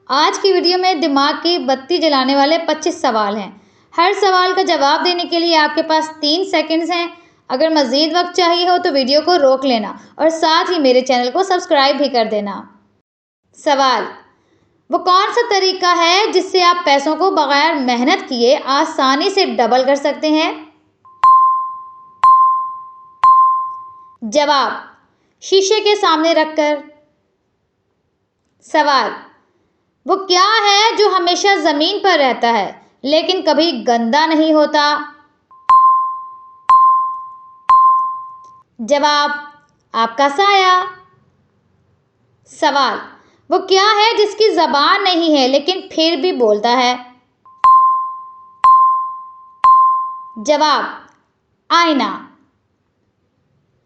आज की वीडियो में दिमाग की बत्ती जलाने वाले 25 सवाल हैं। हर सवाल का जवाब देने के लिए आपके पास 3 सेकंड्स हैं। अगर मज़ीद वक्त चाहिए हो तो वीडियो को रोक लेना और साथ ही मेरे चैनल को सब्सक्राइब भी कर देना। सवाल: वो कौन सा तरीका है जिससे आप पैसों को बगैर मेहनत किए आसानी से डबल कर सकते हैं? जवाब: शीशे के सामने रखकर। सवाल: वो क्या है जो हमेशा ज़मीन पर रहता है लेकिन कभी गंदा नहीं होता? जवाब: आपका साया। सवाल: वो क्या है जिसकी ज़बान नहीं है लेकिन फिर भी बोलता है? जवाब: आईना।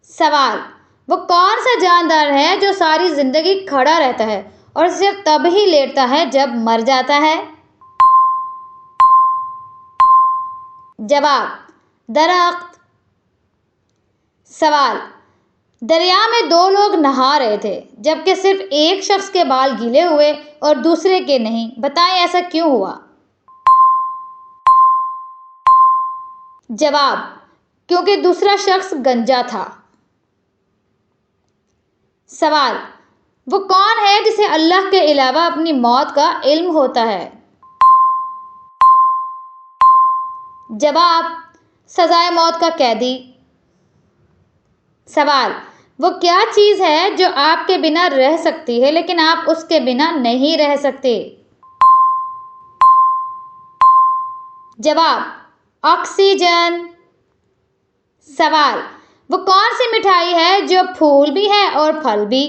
सवाल: वो कौन सा जानदार है जो सारी जिंदगी खड़ा रहता है और सिर्फ तब ही लेटता है जब मर जाता है? जवाब: दरख्त। सवाल: दरिया में 2 लोग नहा रहे थे जबकि सिर्फ एक शख्स के बाल गीले हुए और दूसरे के नहीं। बताएं ऐसा क्यों हुआ? जवाब: क्योंकि दूसरा शख्स गंजा था। सवाल: वो कौन है जिसे अल्लाह के अलावा अपनी मौत का इल्म होता है? जवाब: सजाए मौत का कैदी। सवाल: वो क्या चीज़ है जो आपके बिना रह सकती है लेकिन आप उसके बिना नहीं रह सकते? जवाब: ऑक्सीजन। सवाल: वो कौन सी मिठाई है जो फूल भी है और फल भी?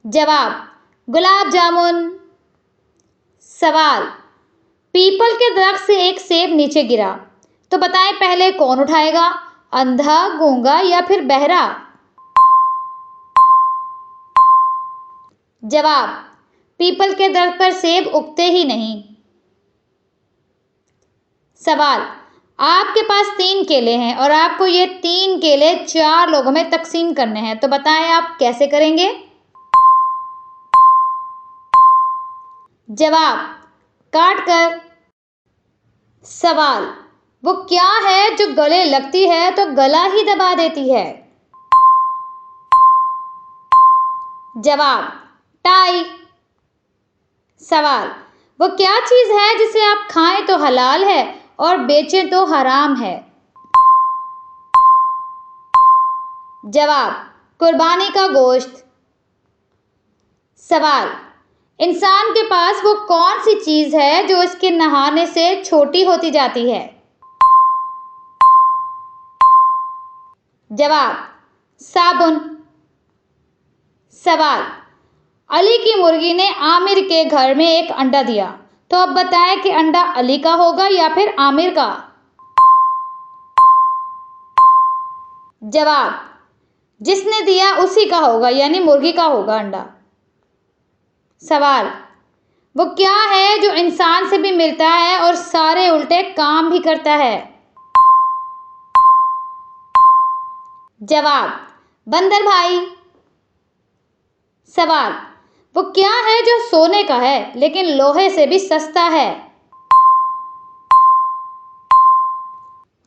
जवाब: गुलाब जामुन। सवाल: पीपल के दरख्त से एक सेब नीचे गिरा तो बताएं पहले कौन उठाएगा, अंधा, गूंगा या फिर बहरा? जवाब: पीपल के दरख्त पर सेब उगते ही नहीं। सवाल: आपके पास 3 केले हैं और आपको ये 3 केले 4 लोगों में तकसीम करने हैं, तो बताएं आप कैसे करेंगे? जवाब: काट कर। सवाल: वो क्या है जो गले लगती है तो गला ही दबा देती है? जवाब: टाई। सवाल: वो क्या चीज़ है जिसे आप खाएं तो हलाल है और बेचें तो हराम है? जवाब: कुर्बानी का गोश्त। सवाल: इंसान के पास वो कौन सी चीज़ है जो इसके नहाने से छोटी होती जाती है? जवाब: साबुन। सवाल: अली की मुर्गी ने आमिर के घर में एक अंडा दिया, तो अब बताएं कि अंडा अली का होगा या फिर आमिर का? जवाब: जिसने दिया उसी का होगा, यानी मुर्गी का होगा अंडा। सवाल: वो क्या है जो इंसान से भी मिलता है और सारे उल्टे काम भी करता है? जवाब: बंदर भाई। सवाल: वो क्या है जो सोने का है लेकिन लोहे से भी सस्ता है?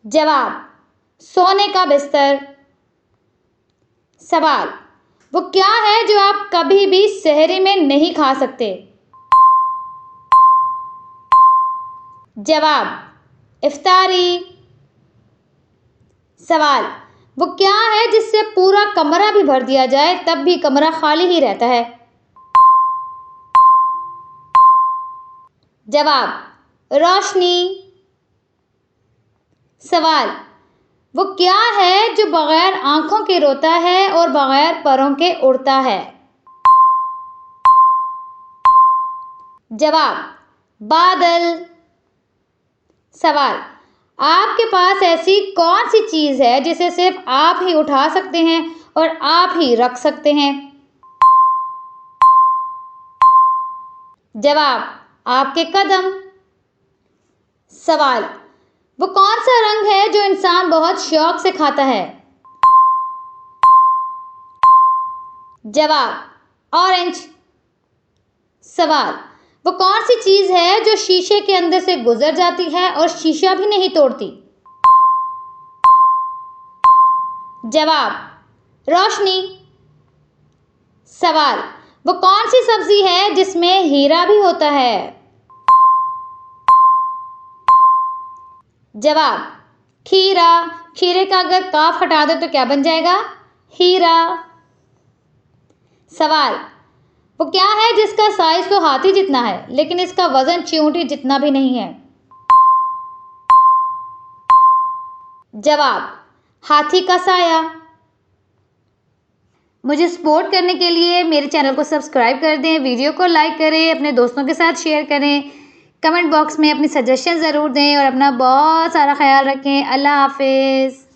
जवाब: सोने का बिस्तर। सवाल: वो क्या है जो आप कभी भी सहरी में नहीं खा सकते? जवाब: इफ्तारी। सवाल: वो क्या है जिससे पूरा कमरा भी भर दिया जाए तब भी कमरा खाली ही रहता है? जवाब: रोशनी। सवाल: वो क्या है जो बगैर आंखों के रोता है और बगैर परों के उड़ता है? जवाब: बादल। सवाल: आपके पास ऐसी कौन सी चीज़ है जिसे सिर्फ आप ही उठा सकते हैं और आप ही रख सकते हैं? जवाब: आपके कदम। सवाल: वो कौन सा रंग है जो इंसान बहुत शौक से खाता है? जवाब: ऑरेंज। सवाल, वो कौन सी चीज़ है जो शीशे के अंदर से गुजर जाती है और शीशा भी नहीं तोड़ती? जवाब, रोशनी। सवाल, वो कौन सी सब्जी है जिसमें हीरा भी होता है? जवाब, खीरा। खीरे का अगर काफ हटा दो तो क्या बन जाएगा? हीरा। सवाल, वो क्या है जिसका साइज तो हाथी जितना है लेकिन इसका वजन चींटी जितना भी नहीं है? जवाब, हाथी का साया। मुझे सपोर्ट करने के लिए मेरे चैनल को सब्सक्राइब कर दें, वीडियो को लाइक करें, अपने दोस्तों के साथ शेयर करें, कमेंट बॉक्स में अपनी सजेशन ज़रूर दें और अपना बहुत सारा ख्याल रखें। अल्लाह हाफिज़।